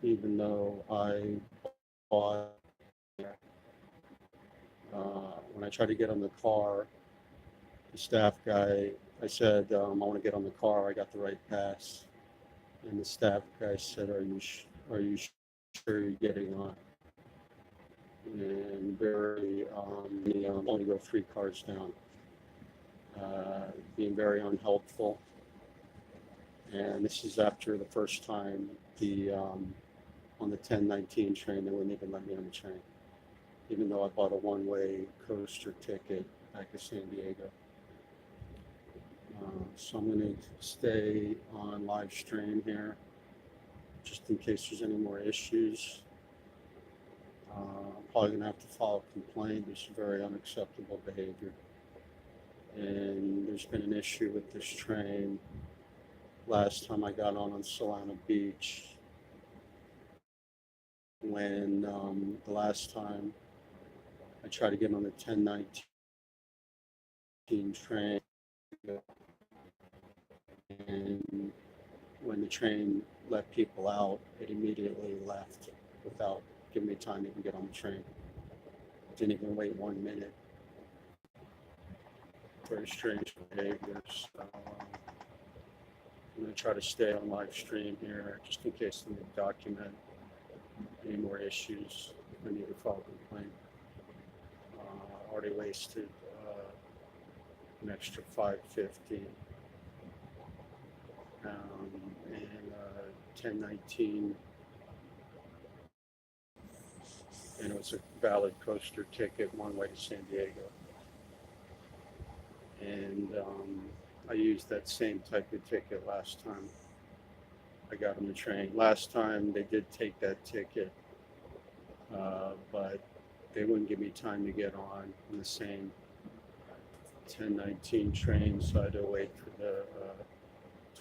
even though I bought, when I tried to get on the car, the staff guy, I said, I want to get on the car, I got the right pass. And the staff guy said, are you sure you're getting on? And very, only go 3 cars down. Being very unhelpful. And this is after the first time on the 1019 train, they wouldn't even let me on the train, even though I bought a one-way coaster ticket back to San Diego. So I'm going to stay on live stream here, just in case there's any more issues. I'm probably going to have to file a complaint. This is very unacceptable behavior. And there's been an issue with this train last time I got on Solana Beach, when the last time I tried to get on the 1019 train, and when the train let people out, it immediately left without giving me time to even get on the train. Didn't even wait 1 minute. Very strange behaviors. I'm going to try to stay on live stream here, just in case I need to document any more issues. I need to file a complaint. Already wasted an extra $5.50. And 1019, and it was a valid coaster ticket one way to San Diego. And I used that same type of ticket last time I got on the train. Last time they did take that ticket, but they wouldn't give me time to get on the same 1019 train, so I had to wait for the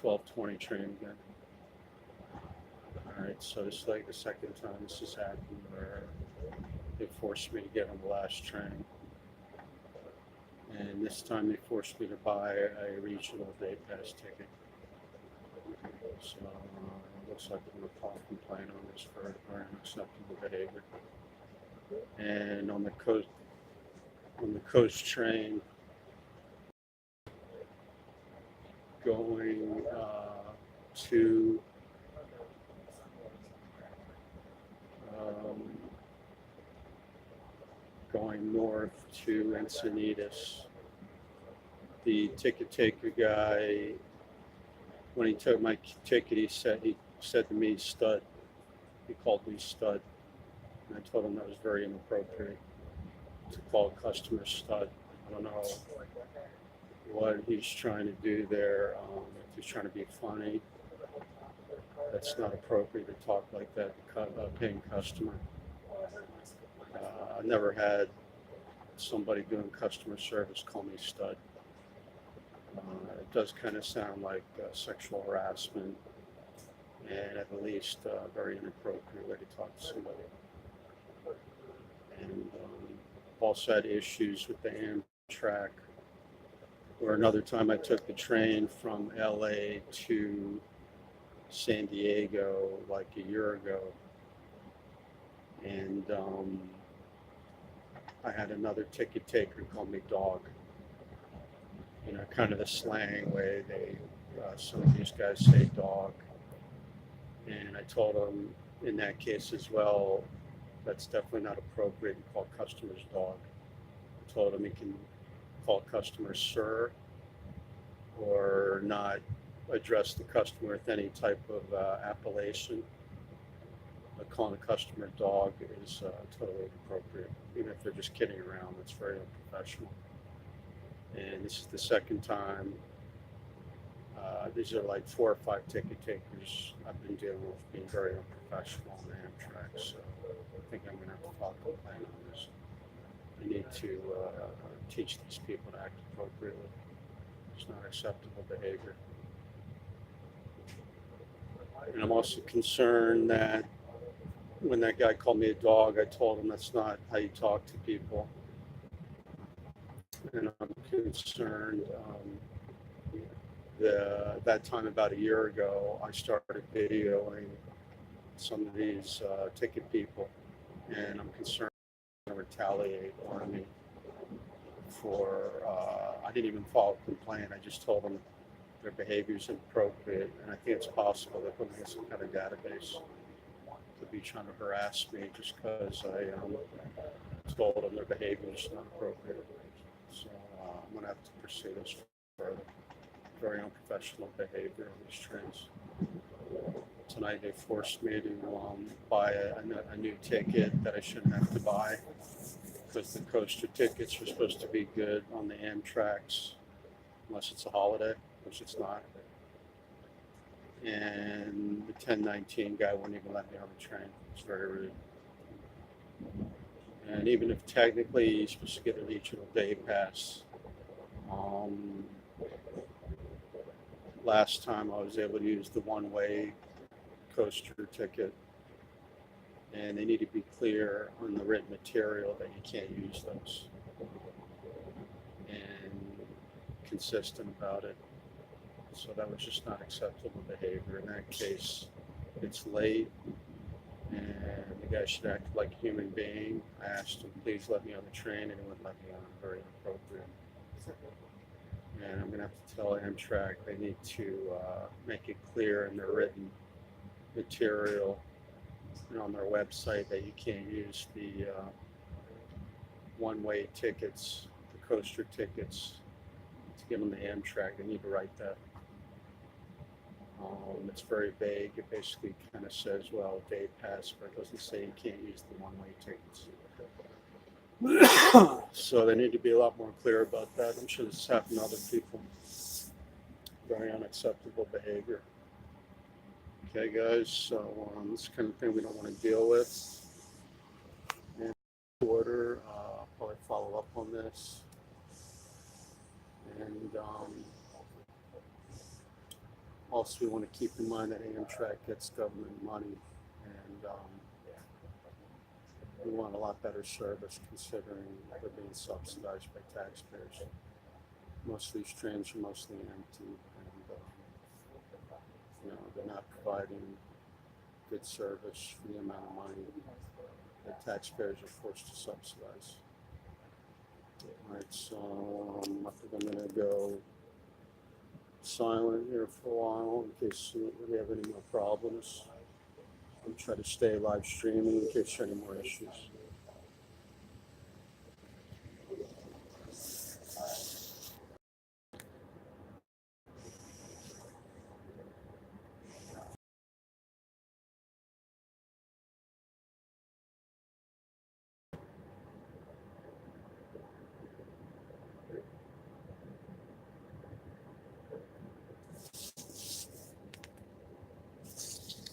1220 train again. All right, so this is like the second time this has happened where they forced me to get on the last train. And this time they forced me to buy a regional day pass ticket. So it looks like I'm going to file a complaint on this for unacceptable behavior. And on the coast train going to going north to Encinitas, the ticket taker guy, when he took my ticket, he said to me, stud. He called me stud. And I told him that was very inappropriate to call a customer stud. I don't know what he's trying to do there. If he's trying to be funny, that's not appropriate to talk like that to a paying customer. I've never had somebody doing customer service call me stud. It does kind of sound like sexual harassment, and at the least a very inappropriate way to talk to somebody. And also had issues with the Amtrak, where another time I took the train from LA to San Diego like a year ago, and I had another ticket taker call me dog. You know, kind of the slang way they, some of these guys say dog. And I told him in that case as well, that's definitely not appropriate to call customers dog. I told him he can call customers sir, or not address the customer with any type of appellation. But calling a customer dog is totally inappropriate, even if they're just kidding around. That's very unprofessional. And this is the second time. These are like 4 or 5 ticket takers I've been dealing with being very unprofessional on the Amtrak. So I think I'm going to have to file a complaint on this. I need to teach these people to act appropriately. It's not acceptable behavior. And I'm also concerned that when that guy called me a dog, I told him that's not how you talk to people. And I'm concerned that time about a year ago, I started videoing some of these ticket people, and I'm concerned they're going to retaliate on me for, I didn't even file a complaint. I just told them their behavior is inappropriate, and I think it's possible they're putting in some kind of database to be trying to harass me just because I told them their behavior is not appropriate. So I'm going to have to pursue this further. Very unprofessional behavior on these trains. Tonight they forced me to buy a new ticket that I shouldn't have to buy because the coaster tickets are supposed to be good on the Amtraks unless it's a holiday, which it's not. And the 1019 guy wouldn't even let me on the train. It's very rude. And even if technically you're supposed to get a regional day pass, last time I was able to use the one-way coaster ticket, and they need to be clear on the written material that you can't use those, and consistent about it. So that was just not acceptable behavior. In that case, it's late, and the guy should act like a human being. I asked him, please let me on the train, and he wouldn't let me on. Very inappropriate. And I'm going to have to tell Amtrak they need to make it clear in their written material and on their website that you can't use the one-way tickets, the coaster tickets, to get on the Amtrak. They need to write that. It's very vague. It basically kind of says, well, day pass, but it doesn't say you can't use the one-way tickets. So they need to be a lot more clear about that. I'm sure this has happened to other people. Very unacceptable behavior. Okay, guys, so this is the kind of thing we don't want to deal with. And order, I'll probably follow up on this. And also we want to keep in mind that Amtrak gets government money, and we want a lot better service considering they're being subsidized by taxpayers. Most of these trains are mostly empty, and they're not providing good service for the amount of money that taxpayers are forced to subsidize. All right, so I think I'm going to go silent here for a while in case we have any more problems. I'm trying to stay live streaming in case there are any more issues.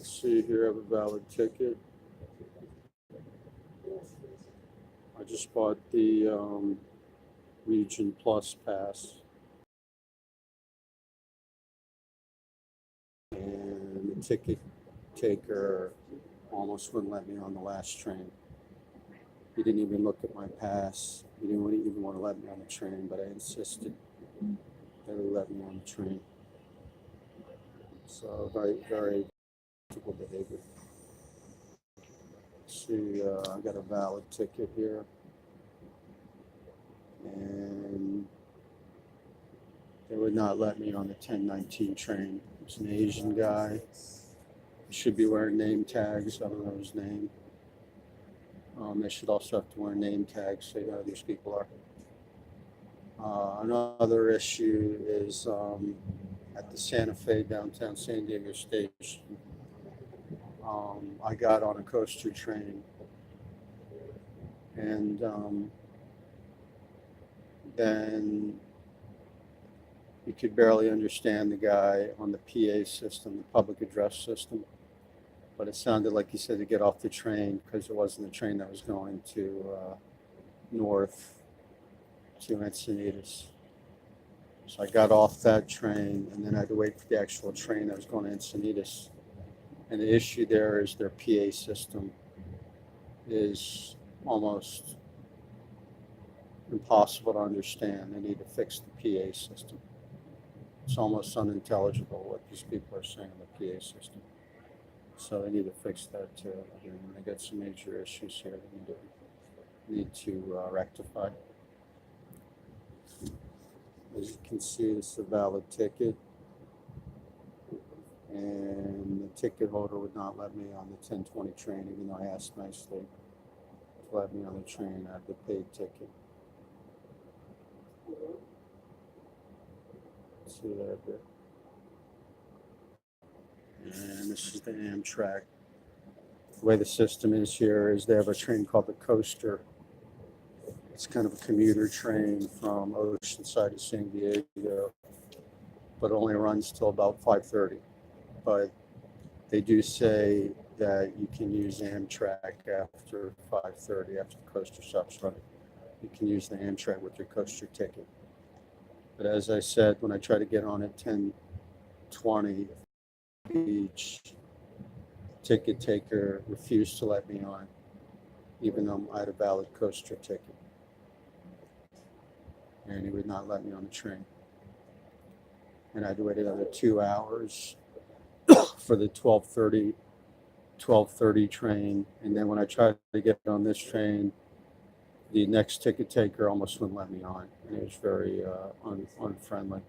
See here, I have a valid ticket. I just bought the Region Plus pass, and the ticket taker almost wouldn't let me on the last train. He didn't even look at my pass. He didn't even want to let me on the train, but I insisted that he let me on the train. So very, very typical behavior. See, I got a valid ticket here, and they would not let me on the 1019 train. It's an Asian guy. He should be wearing name tags. I don't know his name. They should also have to wear name tags so you know who these people are. Another issue is at the Santa Fe downtown San Diego station. I got on a coaster train, and then you could barely understand the guy on the PA system, the public address system. But it sounded like he said to get off the train because it wasn't the train that was going to north to Encinitas. So I got off that train, and then I had to wait for the actual train that was going to Encinitas. And the issue there is their PA system is almost impossible to understand. They need to fix the PA system. It's almost unintelligible what these people are saying in the PA system. So they need to fix that too. And they got some major issues here that need to rectify. As you can see, this is a valid ticket, and the ticket holder would not let me on the 10:20 train, even though I asked nicely to let me on the train. I have the paid ticket. See that a bit. And this is the Amtrak. The way the system is here is they have a train called the Coaster. It's kind of a commuter train from Oceanside to San Diego, but only runs till about 5:30. But they do say that you can use Amtrak after 5:30, after the Coaster stops running. You can use the Amtrak with your Coaster ticket. But as I said, when I tried to get on at 10:20 Beach, ticket taker refused to let me on, even though I had a valid Coaster ticket. And he would not let me on the train. And I had to wait another 2 hours for the 12:30 train. And then when I tried to get on this train, the next ticket taker almost wouldn't let me on. And he was very unfriendly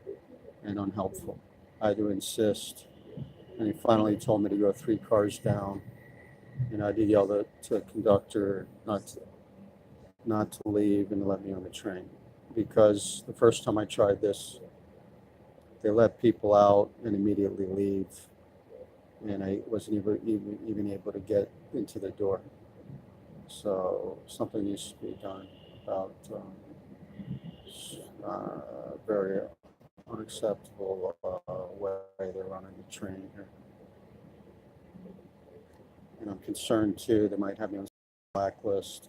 and unhelpful. I had to insist. And he finally told me to go 3 cars down. And I had to yell to the conductor not to leave and to let me on the train. Because the first time I tried this, they let people out and immediately leave. And I wasn't even able to get into the door. So something needs to be done about very unacceptable way they're running the train here. And I'm concerned too, they might have me on the blacklist,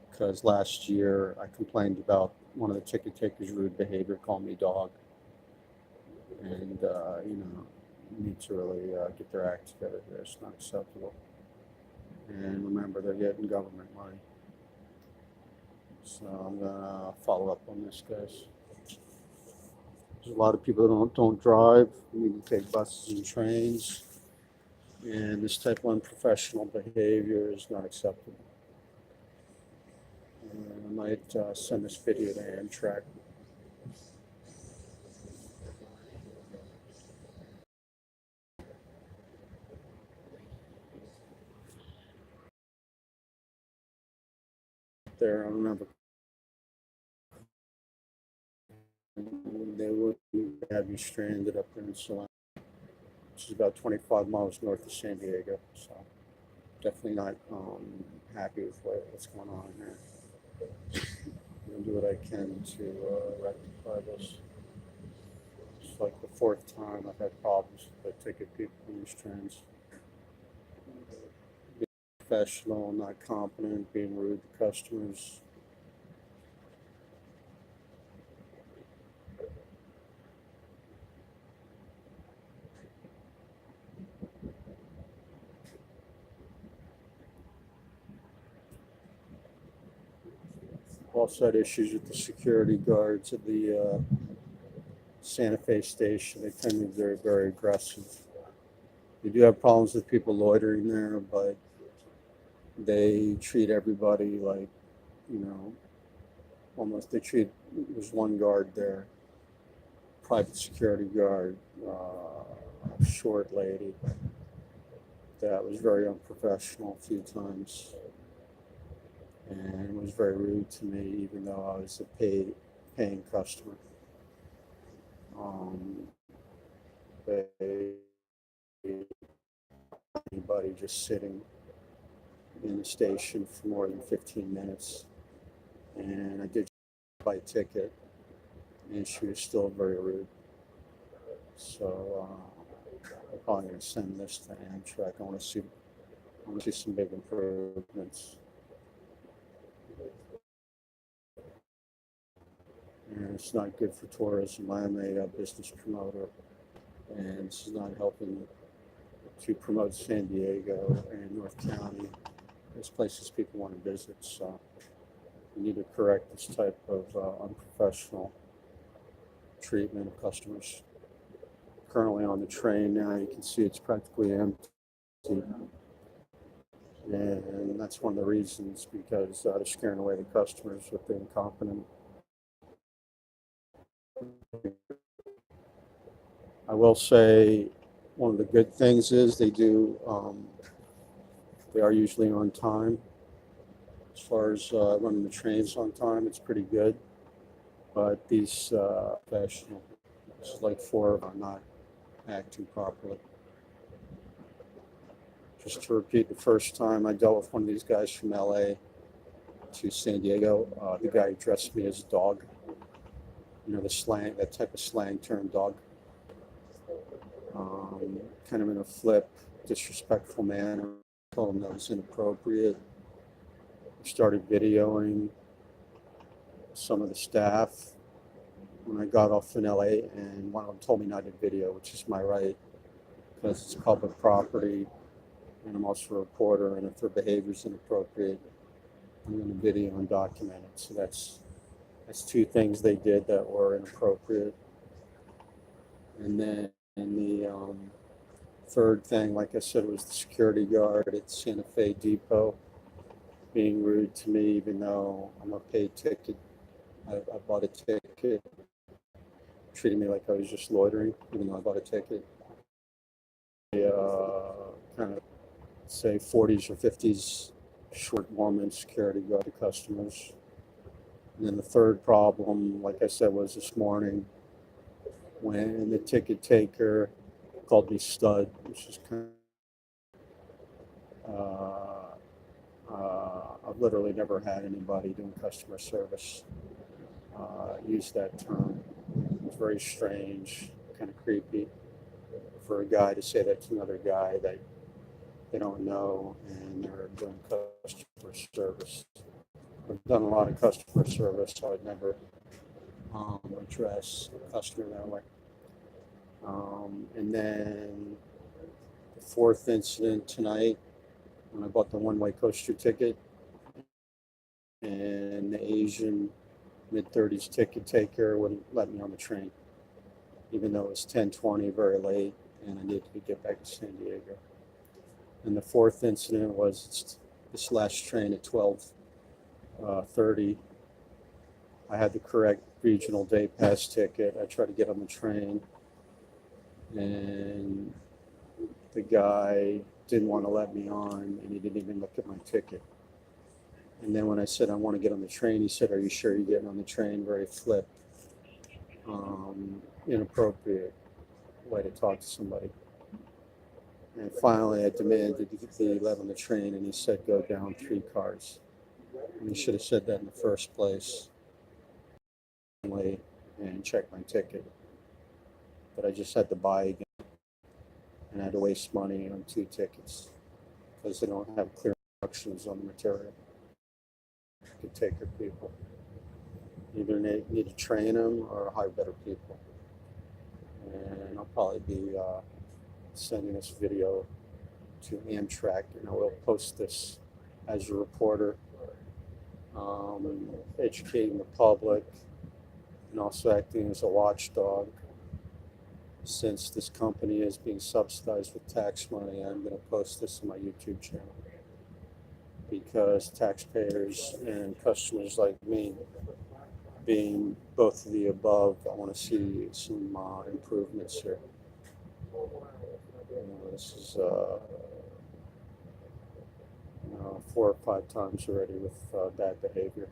because last year I complained about one of the ticket takers' rude behavior, called me dog. And, need to really get their act together here. It's not acceptable. And remember, they're getting government money. So I'm gonna follow up on this, guys. There's a lot of people who don't drive. We need to take buses and trains. And this type of unprofessional behavior is not acceptable. And I might send this video to Amtrak. There, I remember they would have you stranded up there in Solana, which is about 25 miles north of San Diego. So definitely not happy with what's going on here. I'm gonna do what I can to rectify this. It's like the 4th time I've had problems with the ticket people in these trains. Being professional, not competent, being rude to customers. Also had issues with the security guards at the Santa Fe station. They tend to be very, very aggressive. We do have problems with people loitering there, but they treat everybody like, almost there's one guard there, private security guard, a short lady, that was very unprofessional a few times and was very rude to me, even though I was a paying customer. Anybody just sitting in the station for more than 15 minutes. And I did buy a ticket, and she was still very rude. So I'm probably going to send this to Amtrak. I want to see some big improvements. And it's not good for tourism. I'm a business promoter, and this is not helping to promote San Diego and North County as places people want to visit. So we need to correct this type of unprofessional treatment of customers. Currently on the train now, you can see it's practically empty. And that's one of the reasons, because they're scaring away the customers with the incompetent. I will say one of the good things is they are usually on time. As far as running the trains on time, it's pretty good. But these professional, it's like 4 are not acting properly. Just to repeat, the first time I dealt with one of these guys from LA to San Diego, the guy addressed me as a dog. You know, the slang, that type of slang term, dog. Kind of in a flip, disrespectful manner. I told him that was inappropriate. I started videoing some of the staff when I got off in LA, and one of them told me not to video, which is my right, because it's public property, and I'm also a reporter, and if their behavior is inappropriate, I'm going to video and document it. So that's 2 things they did that were inappropriate. And then the third thing, like I said, was the security guard at Santa Fe Depot being rude to me, even though I'm a paid ticket. I bought a ticket, treating me like I was just loitering, even though I bought a ticket. Kind of say 40s or 50s short woman security guard to customers. And then the third problem, like I said, was this morning when the ticket taker called me stud, which is kind of, I've literally never had anybody doing customer service use that term. It's very strange, kind of creepy for a guy to say that to another guy that they don't know and they're doing customer service. I've done a lot of customer service, so I'd never address a customer that way. And then the fourth incident tonight, when I bought the one-way coaster ticket, and the Asian mid-30s ticket taker wouldn't let me on the train, even though it was 10:20, very late, and I needed to get back to San Diego. And the fourth incident was this last train at 12:30. I had the correct regional day pass ticket. I tried to get on the train, and the guy didn't want to let me on, and he didn't even look at my ticket. And then when I said I want to get on the train, he said, "Are you sure you're getting on the train?" Very flip, inappropriate way to talk to somebody. And finally, I demanded to be let on the train, and he said, "Go down 3 cars." And he should have said that in the first place, and check my ticket. But I just had to buy again, and I had to waste money on 2 tickets because they don't have clear instructions on the material. To take your people, either need to train them or hire better people. And I'll probably be sending this video to Amtrak, and I will post this as a reporter, educating the public and also acting as a watchdog. Since this company is being subsidized with tax money, I'm going to post this on my YouTube channel, because taxpayers and customers like me, being both of the above, I want to see some improvements here. This is 4 or 5 times already with bad behavior.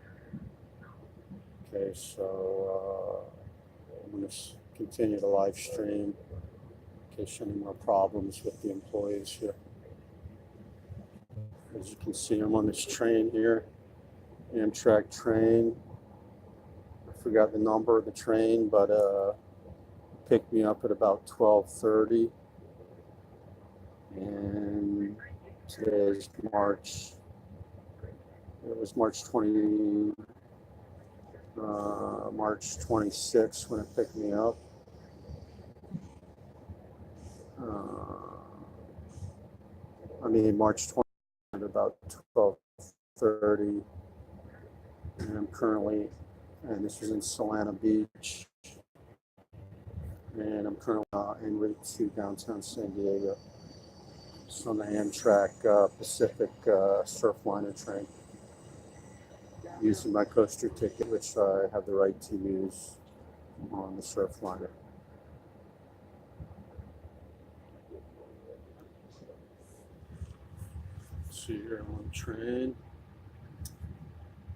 Okay, so I'm going to continue the live stream in case any more problems with the employees here. As you can see, I'm on this train here, Amtrak train. I forgot the number of the train, but picked me up at about 12:30. And today is March 26th when it picked me up. March 20th at about 12:30. And I'm currently, and this is in Solana Beach, and I'm currently en route to downtown San Diego. It's on the Amtrak Pacific Surfliner train. Using my coaster ticket, which I have the right to use on the Surfliner. Let's see here on the train.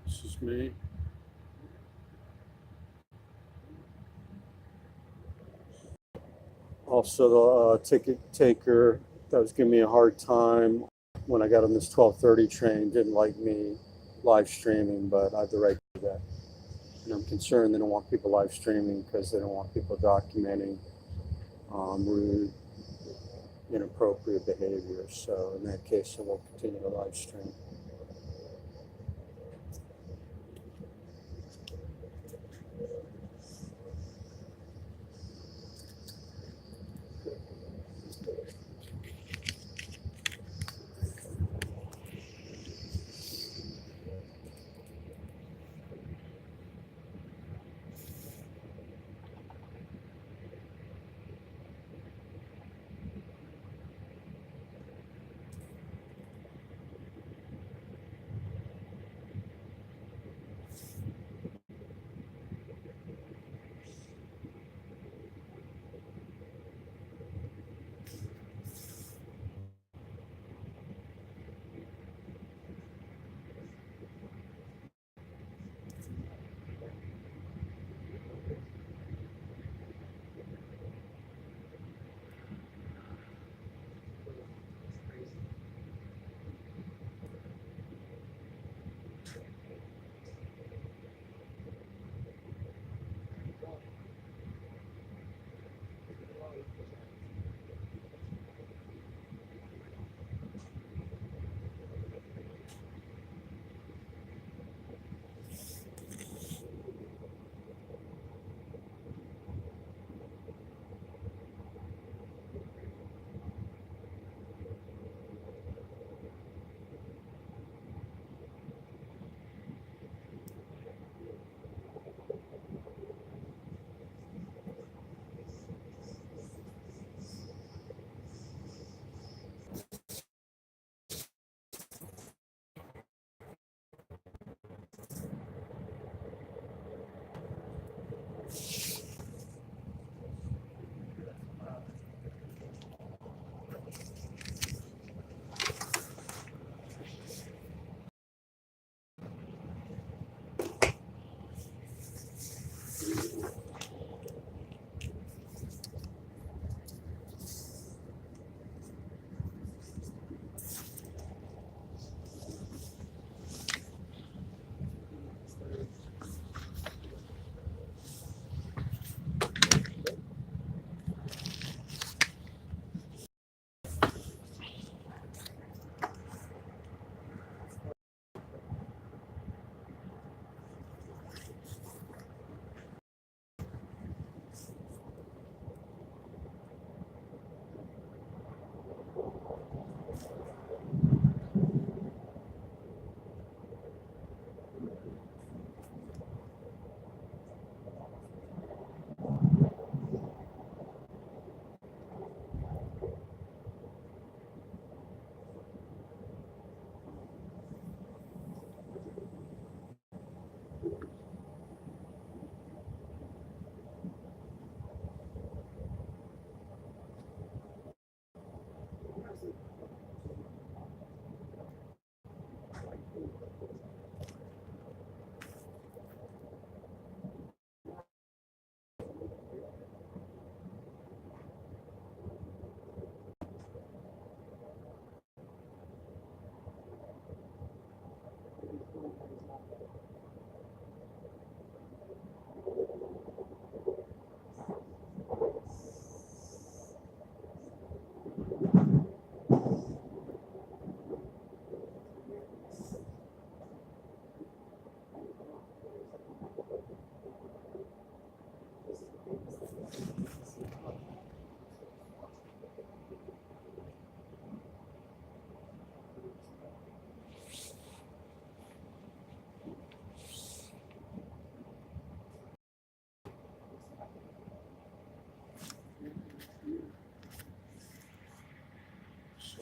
This is me. Also, the ticket taker that was giving me a hard time when I got on this 12:30 train didn't like me live streaming, but I have the right to do that. And I'm concerned they don't want people live streaming because they don't want people documenting rude, inappropriate behavior. So in that case, I will continue to live stream.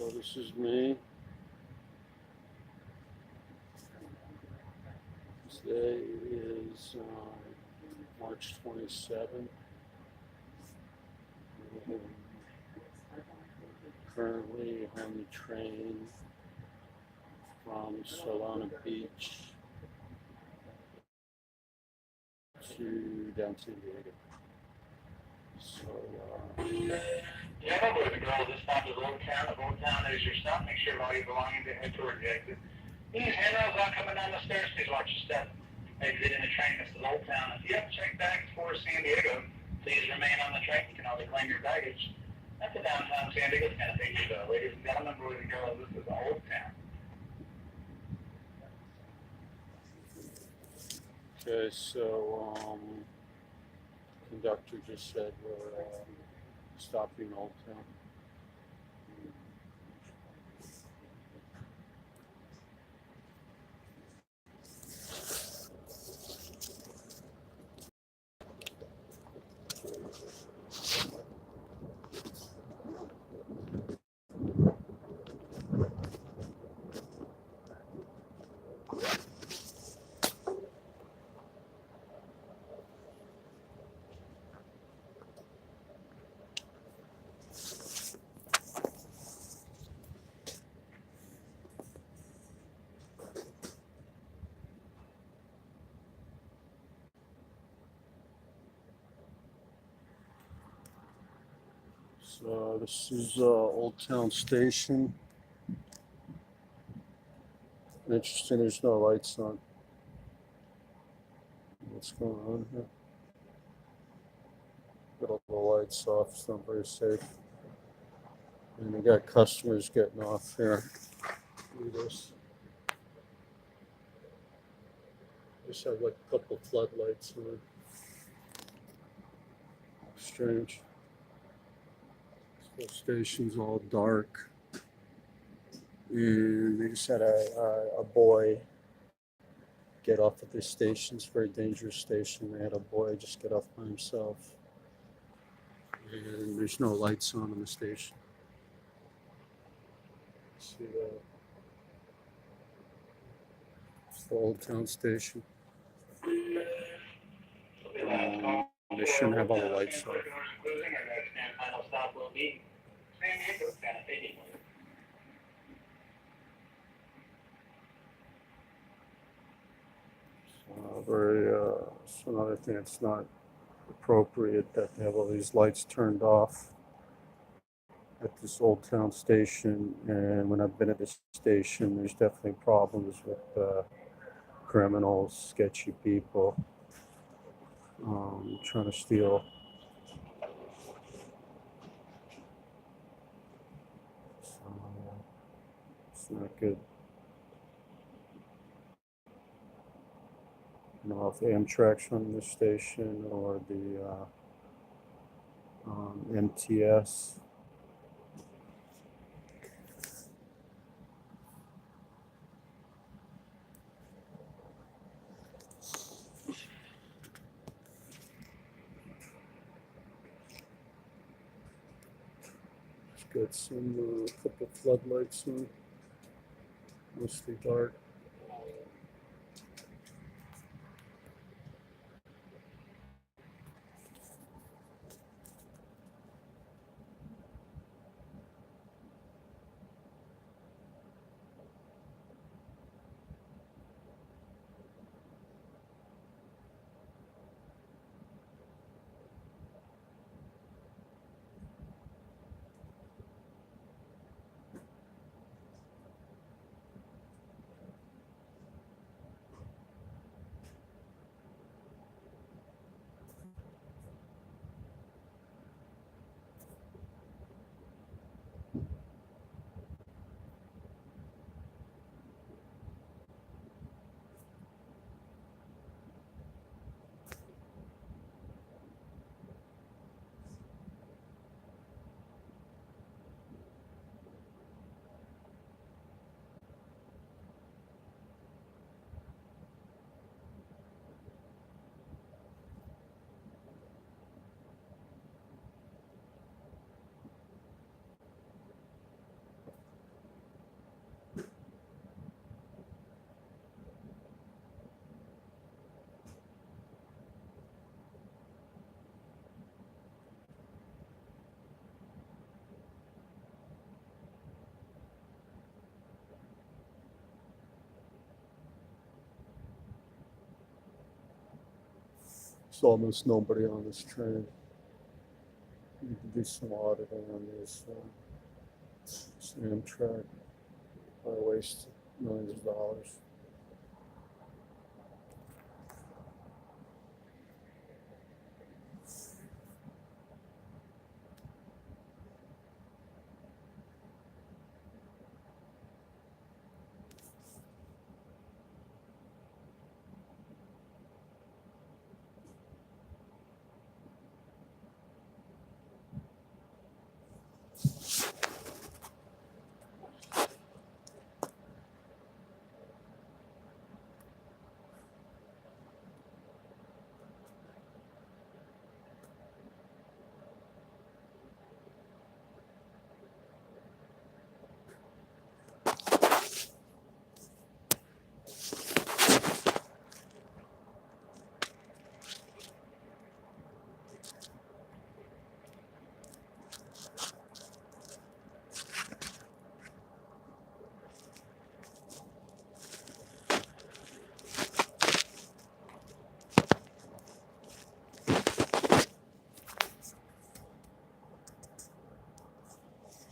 So this is me. Today is March 27th. Currently on the train from Solana Beach to down San Diego. So, yeah, boys and girls, this stop is Old Town. If Old Town is your stop, make sure all you belonging to head toward the exit. These handrails not coming down the stairs, please watch your step. Exit in the train, this is Old Town. If you have checked bags for San Diego, please remain on the train. You can always claim your baggage. That's the downtown San Diego kind of thing. Ladies and gentlemen, boys and girls, this is Old Town. okay, so conductor just said we're stopping Old Town. So this is Old Town Station. Interesting, there's no lights on. What's going on here? Got all the lights off, it's not very safe. And we got customers getting off here. Look at this. Just have like a couple floodlights on. Strange. The station's all dark. And they just had a boy get off at this station. It's a very dangerous station. They had a boy just get off by himself. And there's no lights on the station. See that? It's the Old Town Station. They shouldn't have all the lights on. Final stop will be San Diego, Santa Fe. It's another thing that's not appropriate that they have all these lights turned off at this Old Town Station. And when I've been at this station, there's definitely problems with criminals, sketchy people trying to steal. So it's not good. I don't know if Amtrak's running this station or the MTS. It's got some couple floodlights on, mostly dark. There's almost nobody on this train. You can do some auditing on this. It's Amtrak. I waste millions of dollars.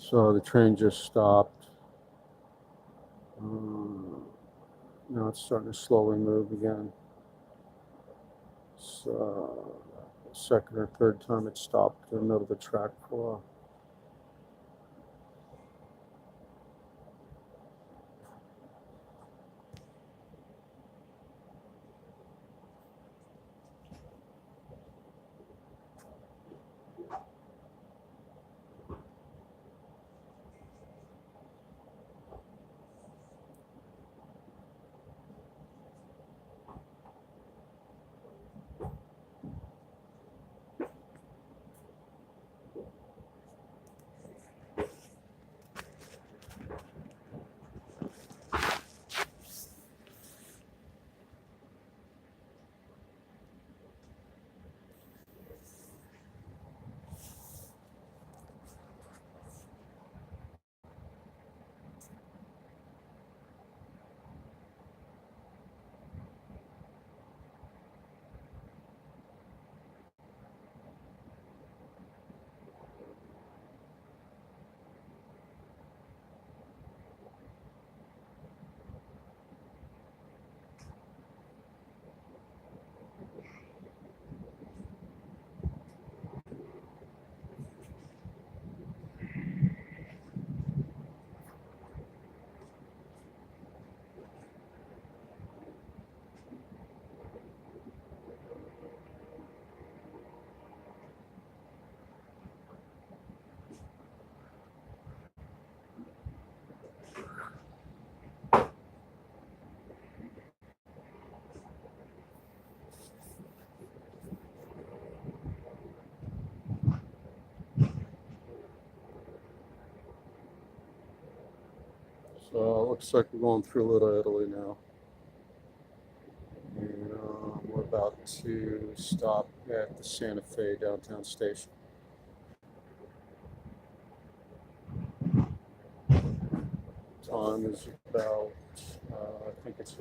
So the train just stopped. Now it's starting to slowly move again. It's second or third time it stopped in the middle of the track for a while. So it looks like we're going through Little Italy now. And we're about to stop at the Santa Fe downtown station. Time is about, I think it's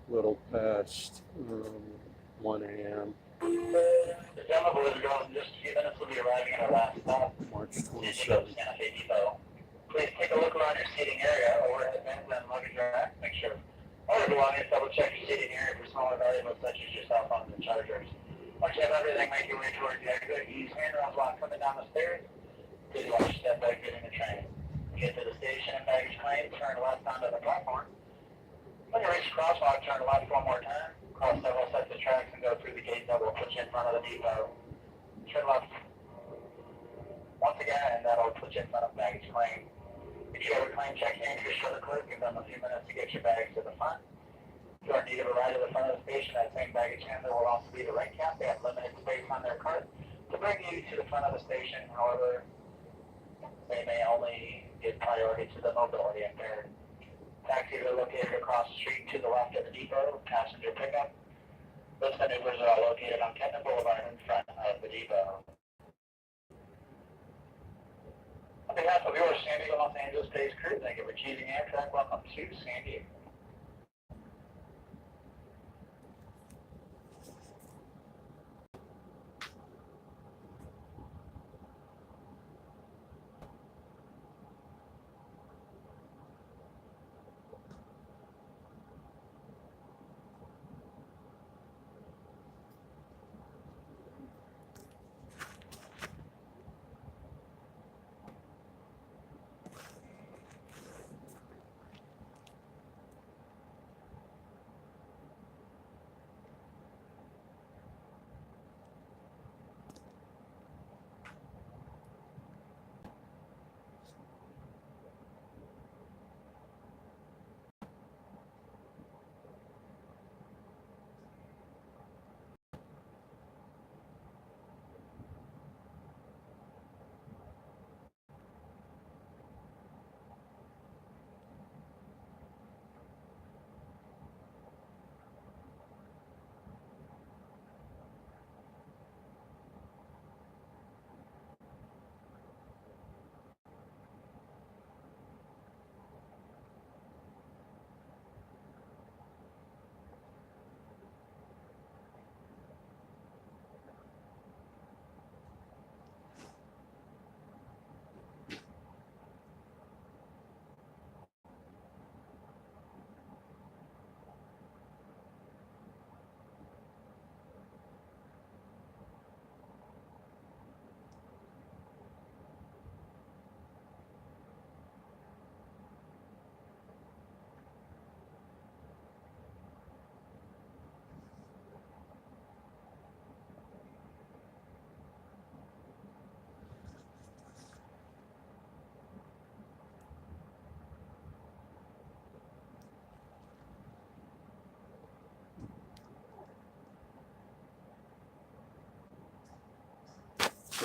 a little past 1 a.m. The demo boys are going in just a few minutes. We'll be arriving at our last stop. March Santa 27th. Fe Depot. Please take a look around your seating area, overhead bins and luggage rack. Make sure all your belongings, double check your seating area for smaller valuables such as your cell phones and chargers. Once you have everything, make your way towards the exit. Use handrails while coming down the stairs. Please watch your step exit in the train. Get to the station and baggage claim, turn left onto the platform. When you reach the crosswalk, turn left one more time. Cross several sets of tracks and go through the gate that will put you in front of the depot. Turn left once again, and that'll put you in front of baggage claim. If you have a claim check in, just show the clerk, give them a few minutes to get your bags to the front. If you are in need of a ride to the front of the station, that same baggage handler will also be the right cap. They have limited space on their cart to bring you to the front of the station. However, they may only give priority to the mobility impaired. Taxis are located across the street to the left of the depot. Passenger pickup. Those maneuvers are all located on Kenton Boulevard in front of the depot. On behalf of your San Diego Los Angeles-based crew, thank you for choosing Amtrak. Welcome to San Diego.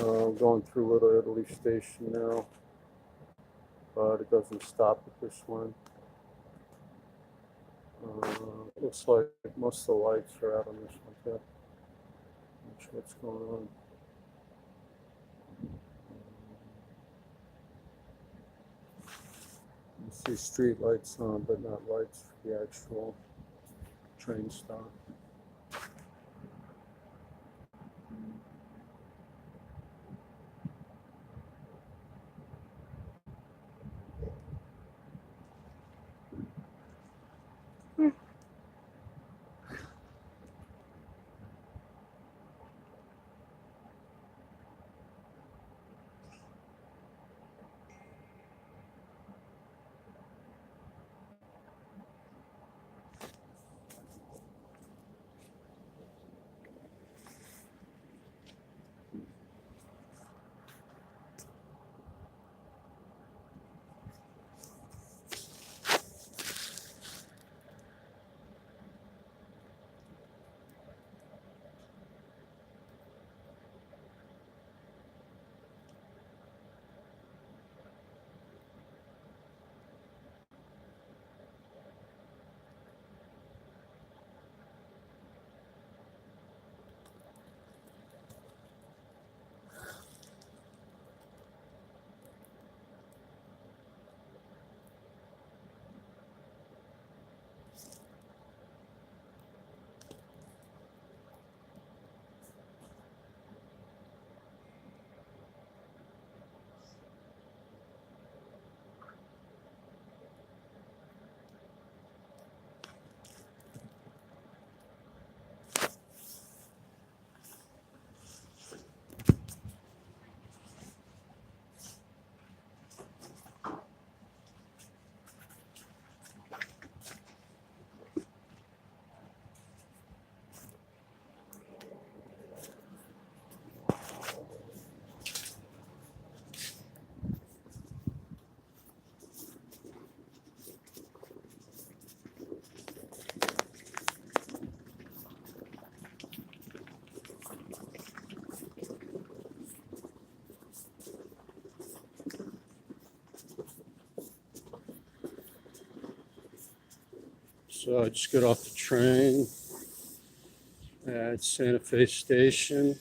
Going through Little Italy Station now, but it doesn't stop at this one. Looks like most of the lights are out on this one too. Not sure what's going on. You see street lights on, but not lights for the actual train stop. So I just got off the train at Santa Fe Station.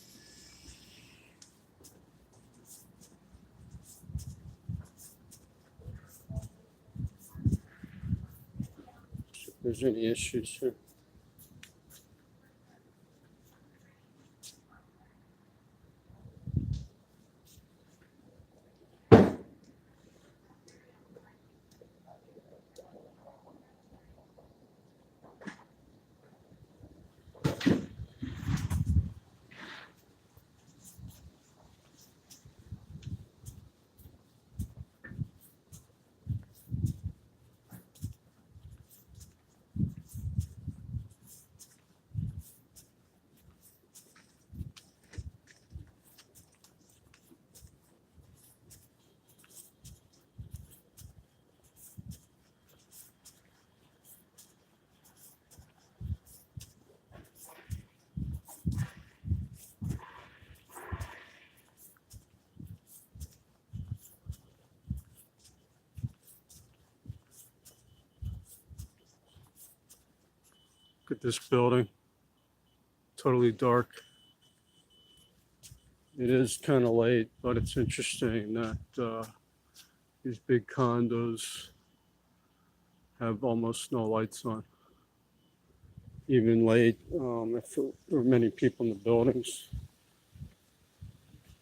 See if there's any issues here. Look at this building, totally dark. It is kind of late, but it's interesting that these big condos have almost no lights on. Even late, if there were many people in the buildings,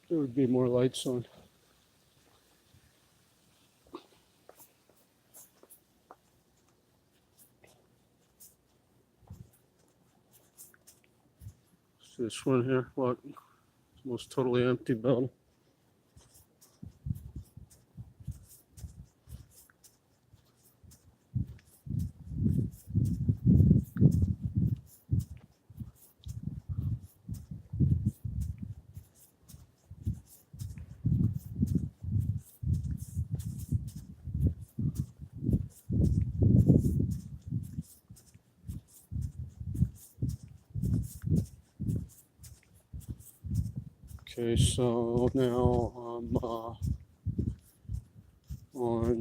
there would be more lights on. So this one here, look, it's almost totally empty building. Okay, so now I'm on, what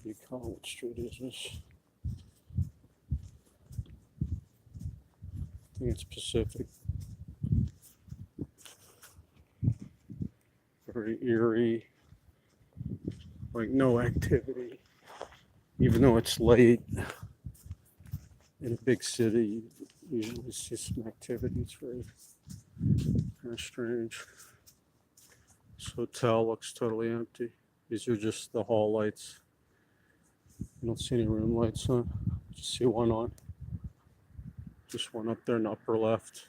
do you call it? What street is this? I think it's Pacific. Very eerie, like no activity. Even though it's late in a big city, you usually see some activity. It's very kind of strange. This hotel looks totally empty. These are just the hall lights. I don't see any room lights on. Just see one on. Just one up there in the upper left.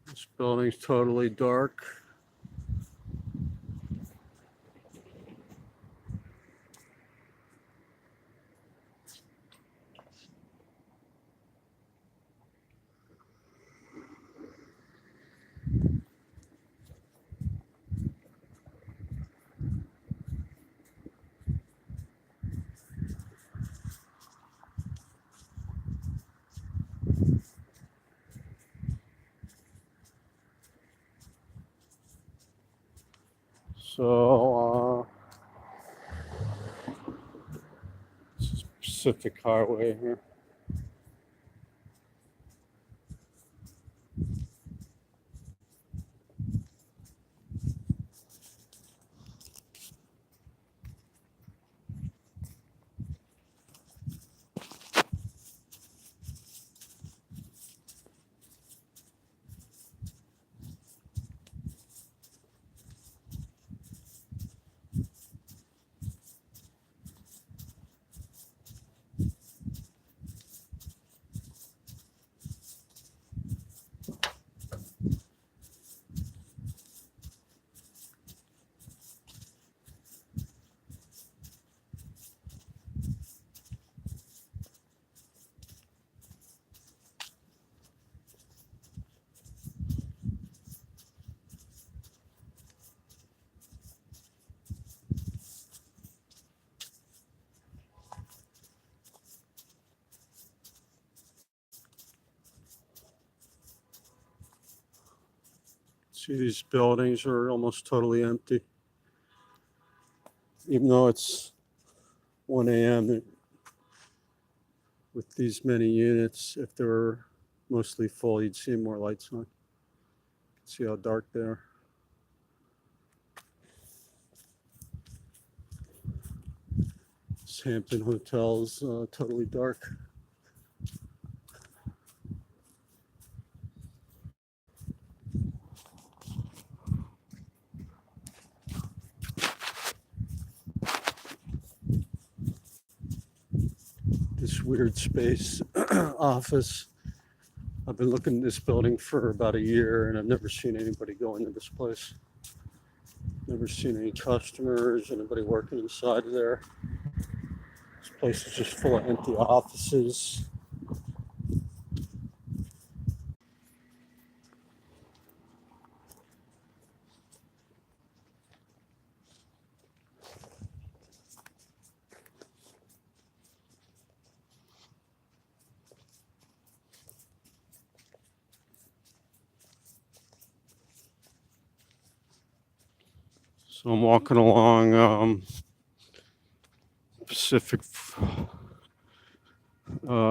This building's totally dark. So, this is Pacific Highway here. See, these buildings are almost totally empty. Even though it's 1 a.m. with these many units, if they were mostly full, you'd see more lights on. See how dark they are. This Hampton Hotel's totally dark. This weird space office. I've been looking at this building for about a year and I've never seen anybody go into this place. Never seen any customers, anybody working inside of there. This place is just full of empty offices. So I'm walking along Pacific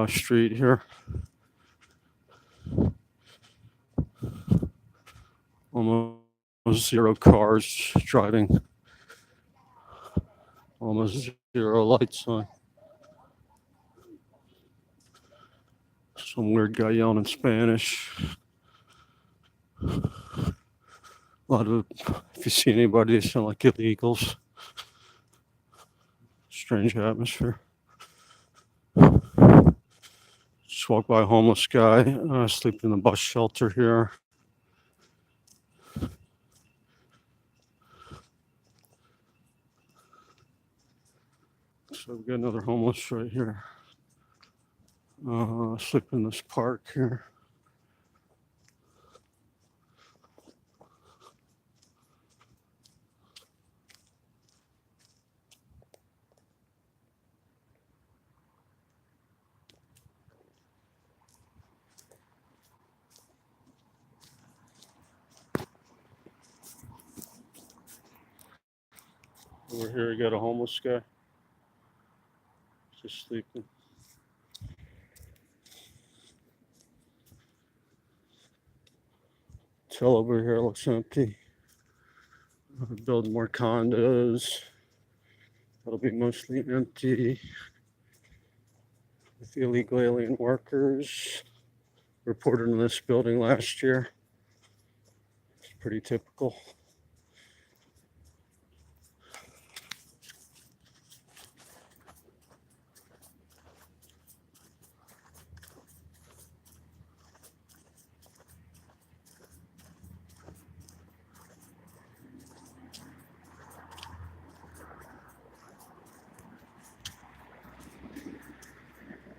Street here. Almost zero cars driving. Almost zero lights on. Some weird guy yelling in Spanish. A lot of, if you see anybody, they sound like illegals. Strange atmosphere. Just walked by a homeless guy sleeping in the bus shelter here. So we've got another homeless right here. Sleeping in this park here. Over here, we got a homeless guy just sleeping. Hotel over here looks empty. Building more condos. That'll be mostly empty. With the illegal alien workers reported in this building last year. It's pretty typical.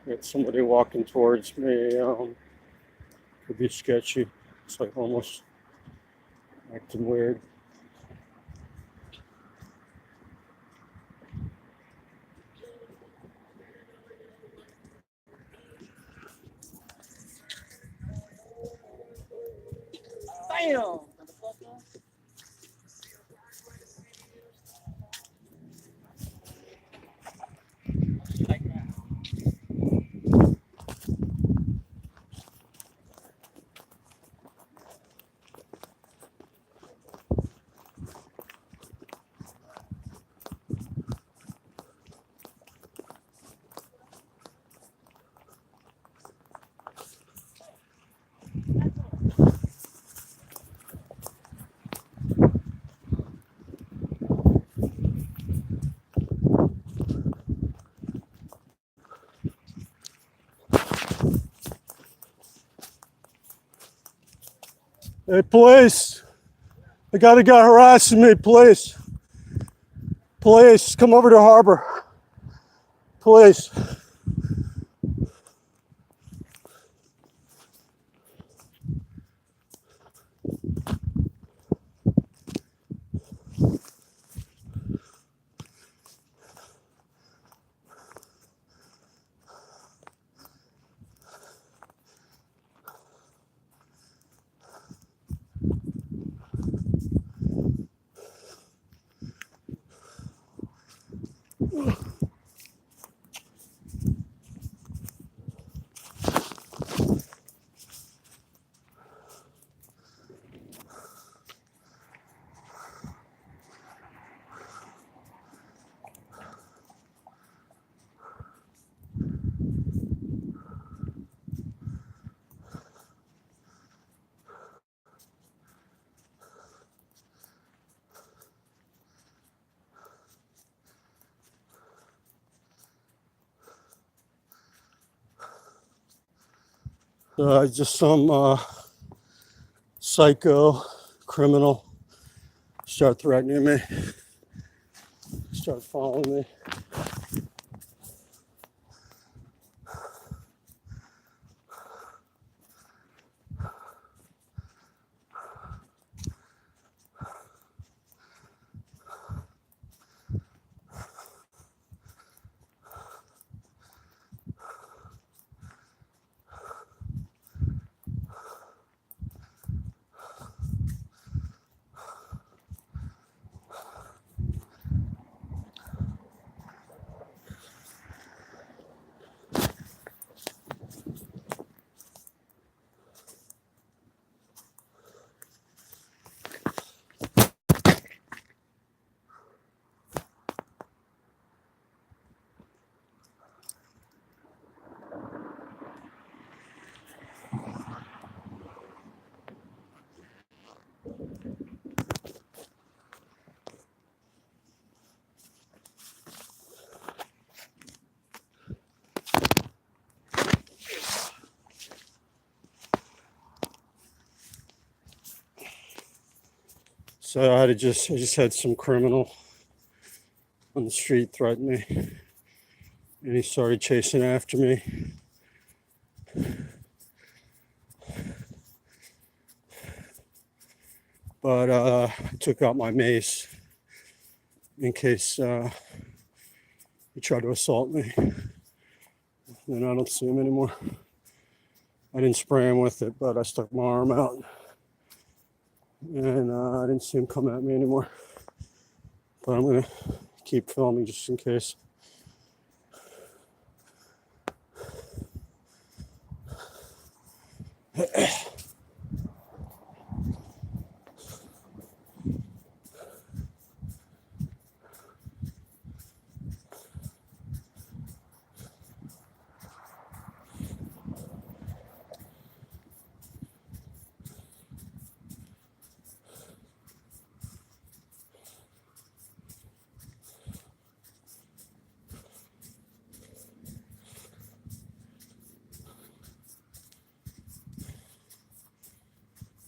Got somebody walking towards me. Could be sketchy. It's like almost acting weird. Bam! Hey, police! I got a guy harassing me, police! Police, come over to harbor. Police. Just some psycho criminal start threatening me, start following me. So I just had some criminal on the street threaten me, and he started chasing after me. But I took out my mace in case he tried to assault me. And I don't see him anymore. I didn't spray him with it, but I stuck my arm out. And I didn't see him come at me anymore. But I'm going to keep filming just in case.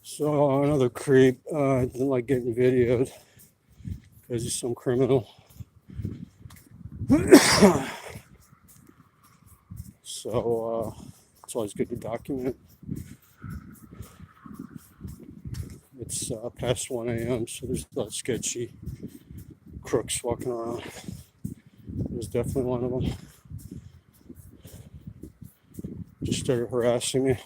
So another creep didn't like getting videoed because he's some criminal. So it's always good to document. It's past 1 a.m., so there's a lot of sketchy crooks walking around. There's definitely one of them. Just started harassing me.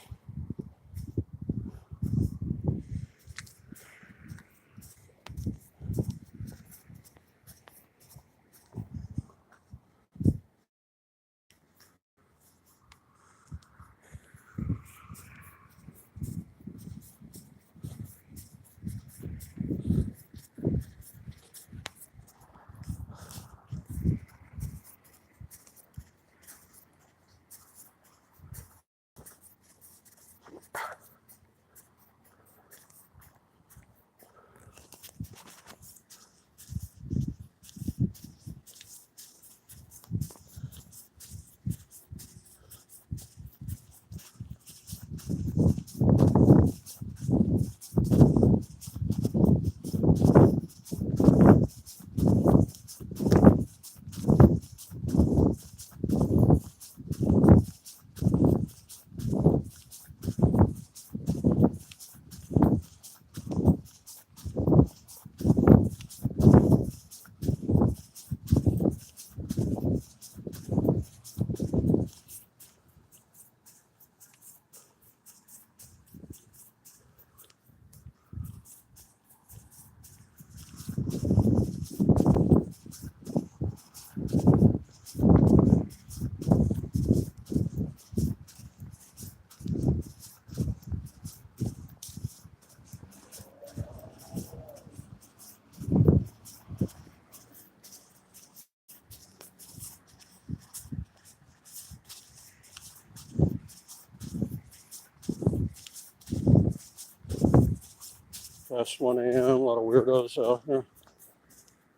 Past 1 a.m., a lot of weirdos out here.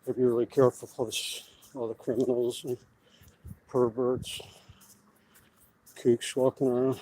Gotta be really careful for all the criminals and perverts, kooks walking around.